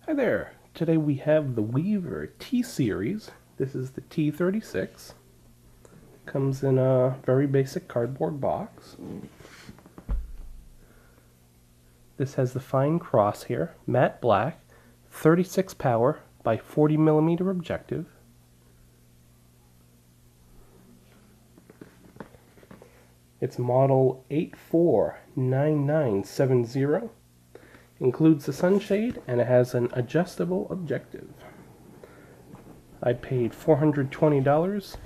Hi there. Today we have the Weaver T series. This is the T36. Comes in a very basic cardboard box. This has the fine crosshair, matte black, 36 power by 40mm objective. It's model 849970. Includes the sunshade, and it has an adjustable objective. I paid $420,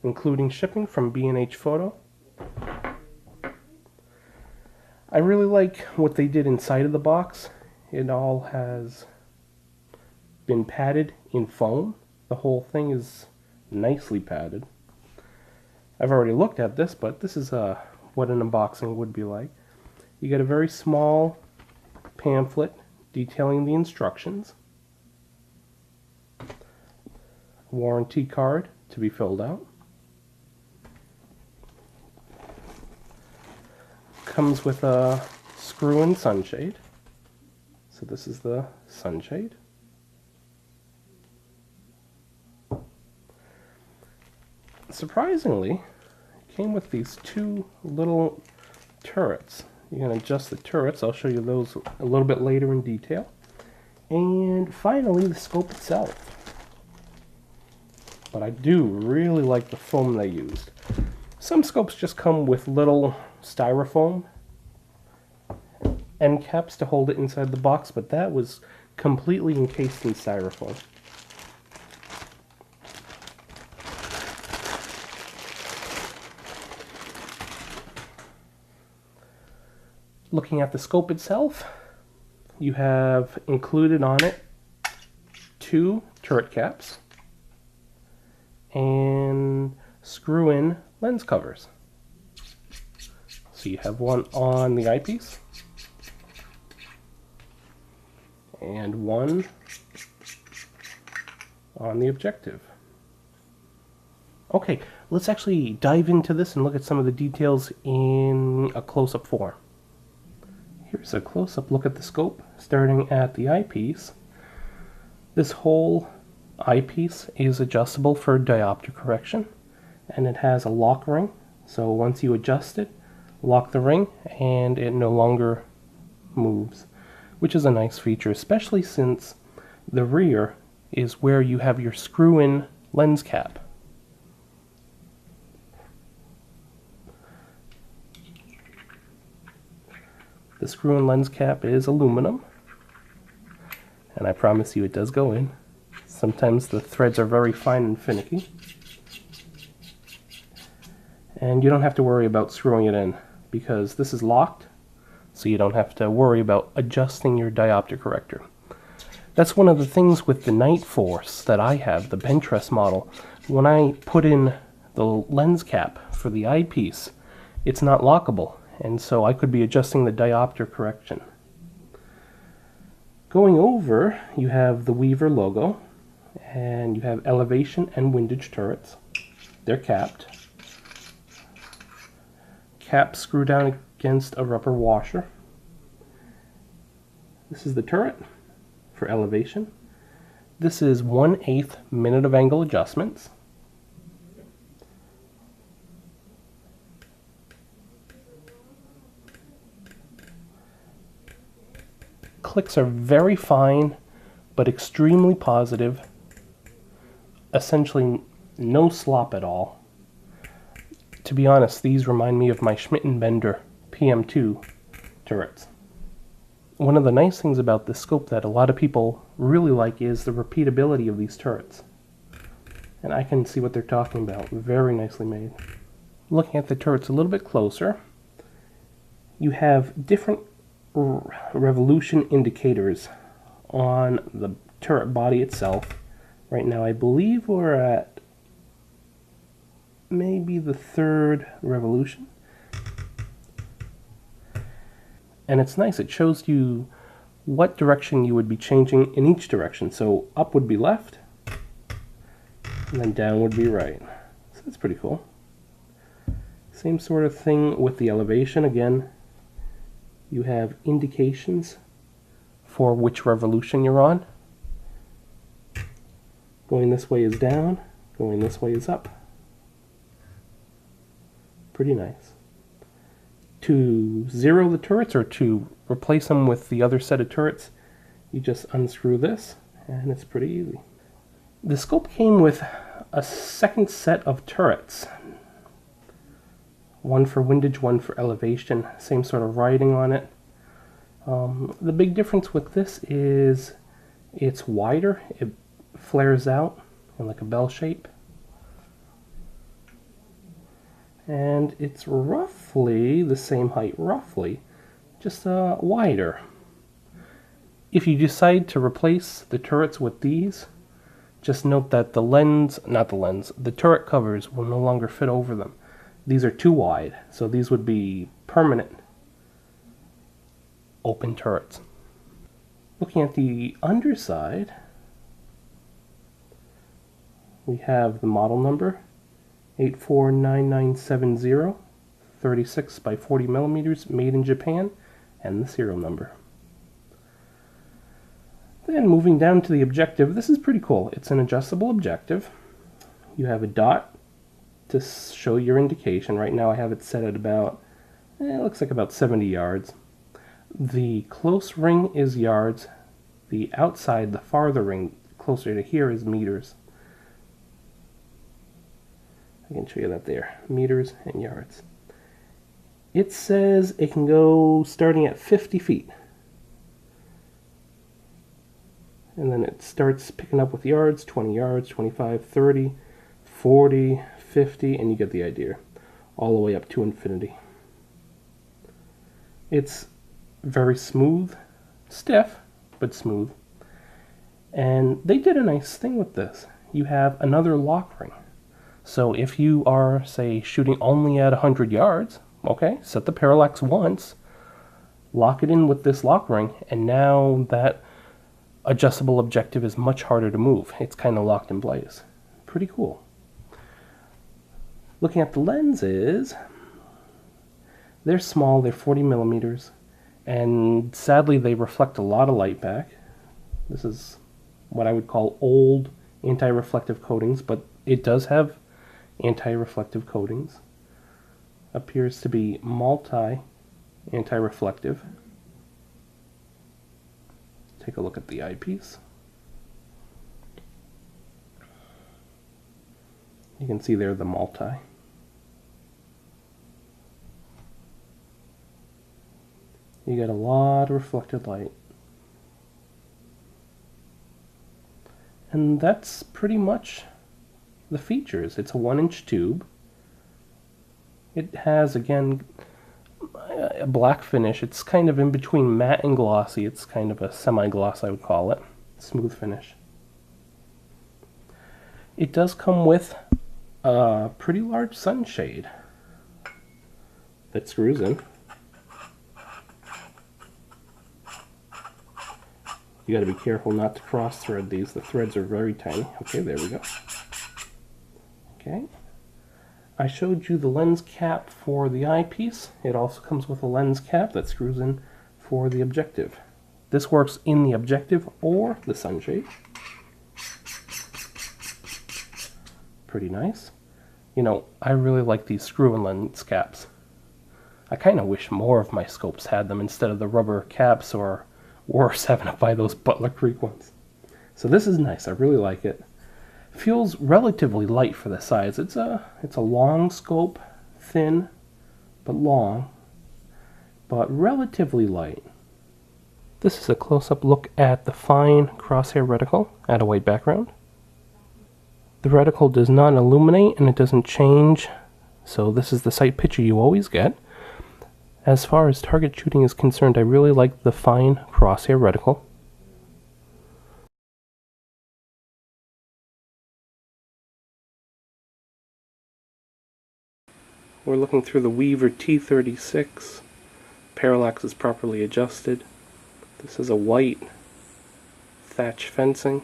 including shipping from B&H Photo. I really like what they did inside of the box. It all has been padded in foam. The whole thing is nicely padded. I've already looked at this, but this is what an unboxing would be like. You get a very small pamphlet detailing the instructions, warranty card to be filled out, comes with a screw-in sunshade, so this is the sunshade. Surprisingly, it came with these two little turrets. You can adjust the turrets. I'll show you those a little bit later in detail. And finally, the scope itself. But I do really like the foam they used. Some scopes just come with little styrofoam end caps to hold it inside the box, but that was completely encased in styrofoam. Looking at the scope itself, you have included on it two turret caps and screw-in lens covers. So you have one on the eyepiece and one on the objective. Okay, let's actually dive into this and look at some of the details in a close-up form. Here's a close-up look at the scope, starting at the eyepiece. This whole eyepiece is adjustable for diopter correction, and it has a lock ring, so once you adjust it, lock the ring, and it no longer moves, which is a nice feature, especially since the rear is where you have your screw-in lens cap. The screw-in lens cap is aluminum, and I promise you it does go in. Sometimes the threads are very fine and finicky. And you don't have to worry about screwing it in, because this is locked, so you don't have to worry about adjusting your diopter corrector. That's one of the things with the Night Force that I have, the bench rest model. When I put in the lens cap for the eyepiece, it's not lockable. And so I could be adjusting the diopter correction. Going over, you have the Weaver logo, and you have elevation and windage turrets. They're capped. Caps screw down against a rubber washer. This is the turret for elevation. This is 1/8 minute of angle adjustments. Clicks are very fine, but extremely positive. Essentially no slop at all. To be honest, these remind me of my Schmidt & Bender PM2 turrets. One of the nice things about this scope that a lot of people really like is the repeatability of these turrets. And I can see what they're talking about. Very nicely made. Looking at the turrets a little bit closer, you have different revolution indicators on the turret body itself. Right now I believe we're at maybe the 3rd revolution, and it's nice. It shows you what direction you would be changing in each direction. So up would be left, and then down would be right. So that's pretty cool. Same sort of thing with the elevation. Again, you have indications for which revolution you're on. Going this way is down, going this way is up. Pretty nice. To zero the turrets or to replace them with the other set of turrets, you just unscrew this and it's pretty easy. The scope came with a second set of turrets. One for windage, one for elevation, same sort of writing on it. The big difference with this is it's wider, it flares out in like a bell shape. And it's roughly the same height, roughly, just wider. If you decide to replace the turrets with these, just note that the turret covers will no longer fit over them. These are too wide, so these would be permanent open turrets. Looking at the underside, we have the model number 849970, 36 by 40 millimeters, made in Japan, and the serial number. Then moving down to the objective, this is pretty cool. It's an adjustable objective. You have a dot to show your indication. Right now I have it set at about, it looks like about 70 yards. The close ring is yards. The outside, the farther ring, closer to here, is meters. I can show you that there. Meters and yards. It says it can go starting at 50 feet. And then it starts picking up with yards, 20 yards, 25, 30, 40, 50, and you get the idea. All the way up to infinity. It's very smooth, stiff, but smooth. And they did a nice thing with this. You have another lock ring. So if you are, say, shooting only at 100 yards, okay, set the parallax once, lock it in with this lock ring, and now that adjustable objective is much harder to move. It's kind of locked in place. Pretty cool. Looking at the lenses, they're small, they're 40 millimeters, and sadly they reflect a lot of light back. This is what I would call old anti-reflective coatings, but it does have anti-reflective coatings. Appears to be multi anti-reflective. Take a look at the eyepiece. You can see there the multi. You get a lot of reflected light. And that's pretty much the features. It's a 1-inch tube. It has, again, a black finish. It's kind of in between matte and glossy. It's kind of a semi-gloss, I would call it. Smooth finish. It does come with a pretty large sunshade that screws in. You got to be careful not to cross thread these. The threads are very tiny. Okay, there we go. Okay. I showed you the lens cap for the eyepiece. It also comes with a lens cap that screws in for the objective. This works in the objective or the sunshade. Pretty nice. You know, I really like these screw-in lens caps. I kind of wish more of my scopes had them instead of the rubber caps, or worse, having to buy those Butler Creek ones. So this is nice. I really like it. Feels relatively light for the size. It's a long scope, thin but long, but relatively light. This is a close-up look at the fine crosshair reticle at a white background. The reticle does not illuminate and it doesn't change, so this is the sight picture you always get. As far as target shooting is concerned, I really like the fine crosshair reticle. We're looking through the Weaver T36. Parallax is properly adjusted. This is a white thatch fencing.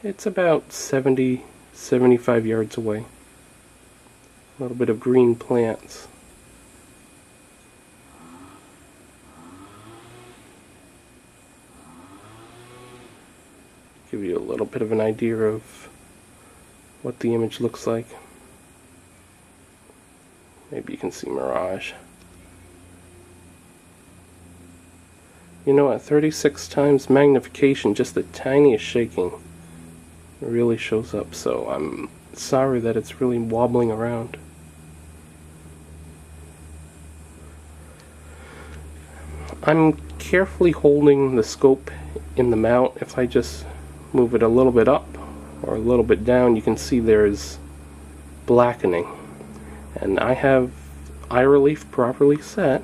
It's about 70-75 yards away. A little bit of green plants. Give you a little bit of an idea of what the image looks like. Maybe you can see mirage. You know, at 36 times magnification, just the tiniest shaking really shows up, so I'm sorry that it's really wobbling around. I'm carefully holding the scope in the mount. If I just move it a little bit up or a little bit down, you can see there's blackening. And I have eye relief properly set,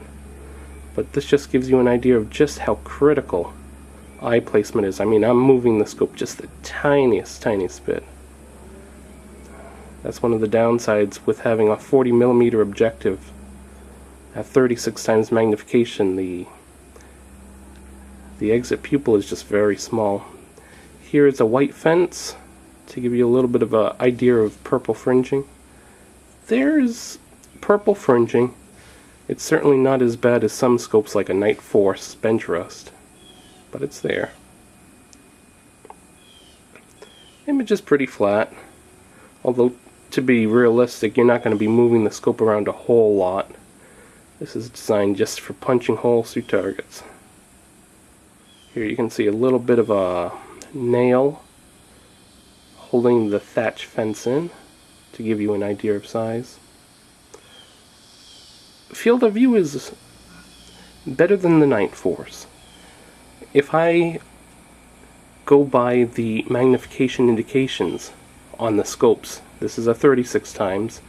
but this just gives you an idea of just how critical eye placement is. I mean, I'm moving the scope just the tiniest bit. That's one of the downsides with having a 40mm objective. At 36 times magnification, the exit pupil is just very small. Here is a white fence to give you a little bit of an idea of purple fringing. There's purple fringing. It's certainly not as bad as some scopes like a Night Force bench rust, but it's there. Image is pretty flat, although to be realistic, you're not going to be moving the scope around a whole lot. This is designed just for punching holes through targets. Here you can see a little bit of a nail holding the thatch fence in to give you an idea of size. Field of view is better than the Night Force. If I go by the magnification indications on the scopes, this is a 36 times,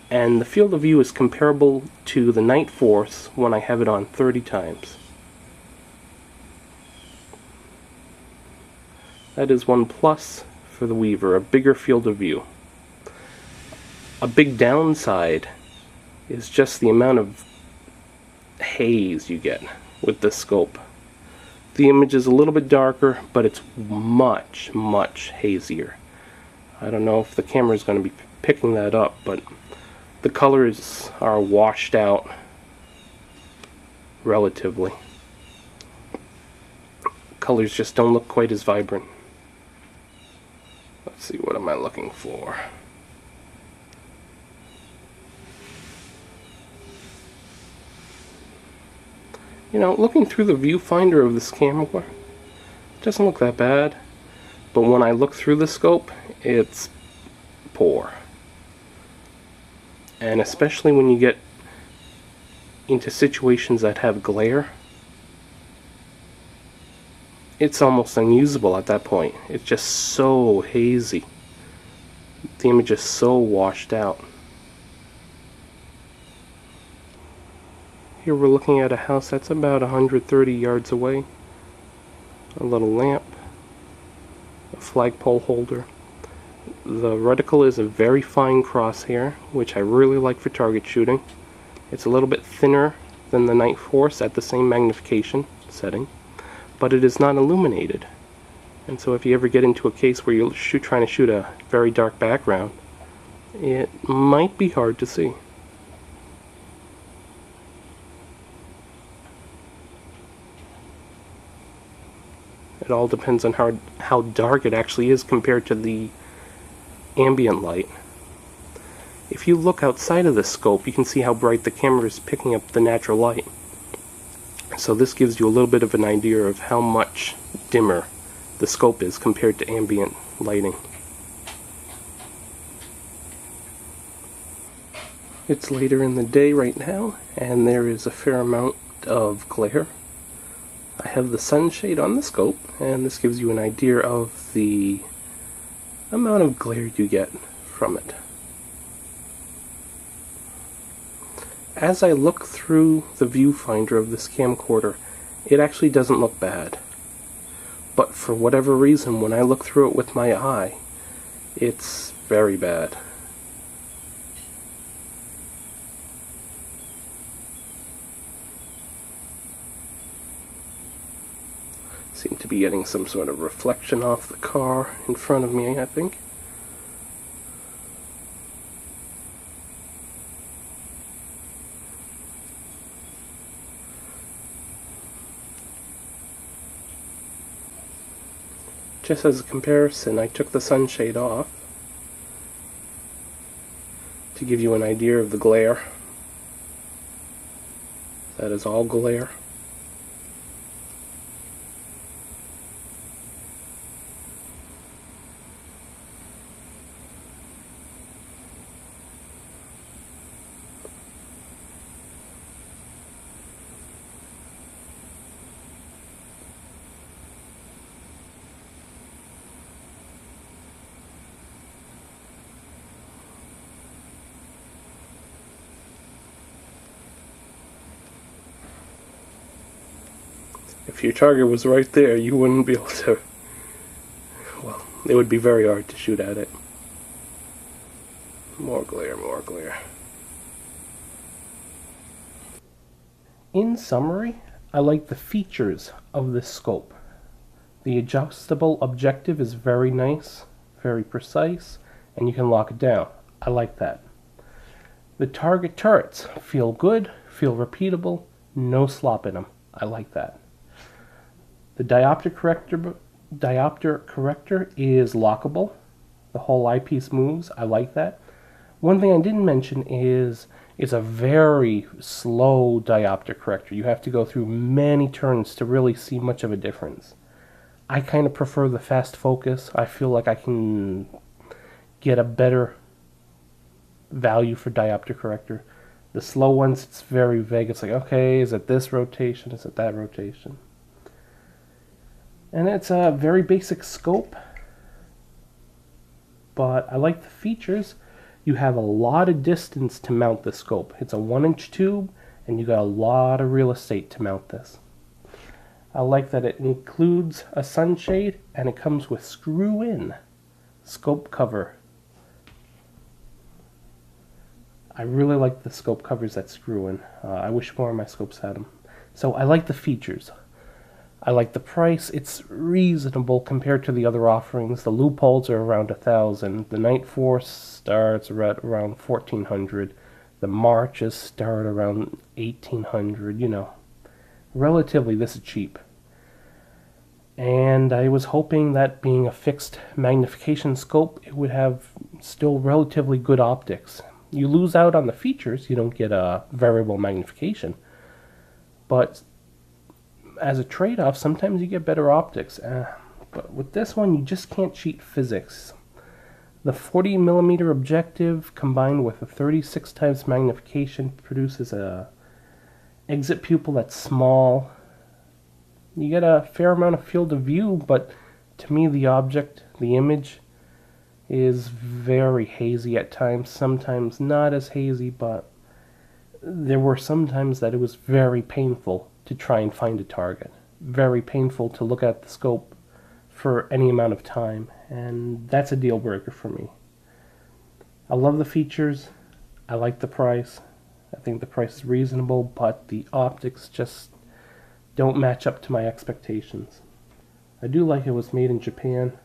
and the field of view is comparable to the Night Force when I have it on 30 times. That is one plus for the Weaver, a bigger field of view. A big downside is just the amount of haze you get with this scope. The image is a little bit darker, but it's much hazier. I don't know if the camera is going to be picking that up, but the colors are washed out relatively. Colors just don't look quite as vibrant. Let's see, what am I looking for? You know, looking through the viewfinder of this camera, it doesn't look that bad. But when I look through the scope, it's poor. And especially when you get into situations that have glare, it's almost unusable at that point. It's just so hazy. The image is so washed out. Here we're looking at a house that's about 130 yards away. A little lamp, a flagpole holder. The reticle is a very fine crosshair, which I really like for target shooting. It's a little bit thinner than the Night Force at the same magnification setting, but it is not illuminated. And so if you ever get into a case where you're trying to shoot a very dark background, it might be hard to see. It all depends on how dark it actually is compared to the ambient light. If you look outside of the scope, you can see how bright the camera is picking up the natural light. So this gives you a little bit of an idea of how much dimmer the scope is compared to ambient lighting. It's later in the day right now, and there is a fair amount of glare. I have the sunshade on the scope, and this gives you an idea of the amount of glare you get from it. As I look through the viewfinder of this camcorder, it actually doesn't look bad. But for whatever reason, when I look through it with my eye, it's very bad. Seem to be getting some sort of reflection off the car in front of me, I think. Just as a comparison, I took the sunshade off to give you an idea of the glare. That is all glare. If your target was right there, you wouldn't be able to, well, it would be very hard to shoot at it. More glare, more glare. In summary, I like the features of this scope. The adjustable objective is very nice, very precise, and you can lock it down. I like that. The target turrets feel good, feel repeatable, no slop in them. I like that. The diopter corrector is lockable. The whole eyepiece moves. I like that. One thing I didn't mention is it's a very slow diopter corrector. You have to go through many turns to really see much of a difference. I kind of prefer the fast focus. I feel like I can get a better value for diopter corrector. The slow ones, it's very vague. It's like, okay, is it this rotation? Is it that rotation? And it's a very basic scope, but I like the features. You have a lot of distance to mount the scope. It's a 1-inch tube, and you got a lot of real estate to mount this. I like that it includes a sunshade, and it comes with screw-in scope cover. I really like the scope covers that screw in. I wish more of my scopes had them. So I like the features. I like the price. It's reasonable compared to the other offerings. The loopholes are around $1,000. The Night Force starts around $1,400. The Marches start around $1,800. You know, relatively this is cheap. And I was hoping that being a fixed magnification scope, it would have still relatively good optics. You lose out on the features. You don't get a variable magnification. But as a trade-off, sometimes you get better optics. But with this one, you just can't cheat physics. The 40mm objective combined with a 36 times magnification produces a exit pupil that's small. You get a fair amount of field of view, but to me the object, the image, is very hazy at times. Sometimes not as hazy, but there were some times that it was very painful to try and find a target. Very painful to look at the scope for any amount of time, and that's a deal breaker for me. I love the features. I like the price. I think the price is reasonable, but the optics just don't match up to my expectations. I do like it was made in Japan.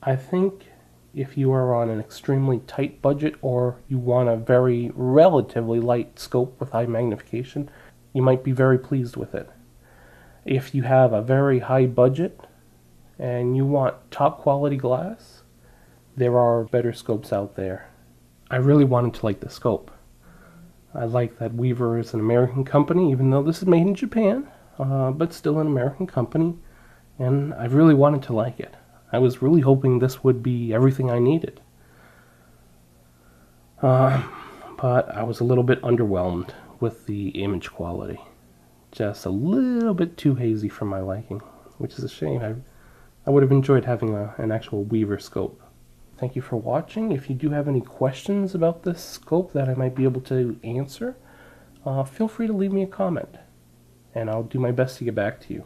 I think if you are on an extremely tight budget or you want a very relatively light scope with high magnification, you might be very pleased with it. If you have a very high budget and you want top quality glass, there are better scopes out there. I really wanted to like the scope. I like that Weaver is an American company, even though this is made in Japan, but still an American company, and I really wanted to like it. I was really hoping this would be everything I needed. But I was a little bit underwhelmed with the image quality. Just a little bit too hazy for my liking, which is a shame. I would have enjoyed having an actual Weaver scope. Thank you for watching. If you do have any questions about this scope that I might be able to answer, feel free to leave me a comment, and I'll do my best to get back to you.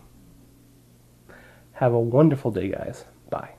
Have a wonderful day, guys. Bye.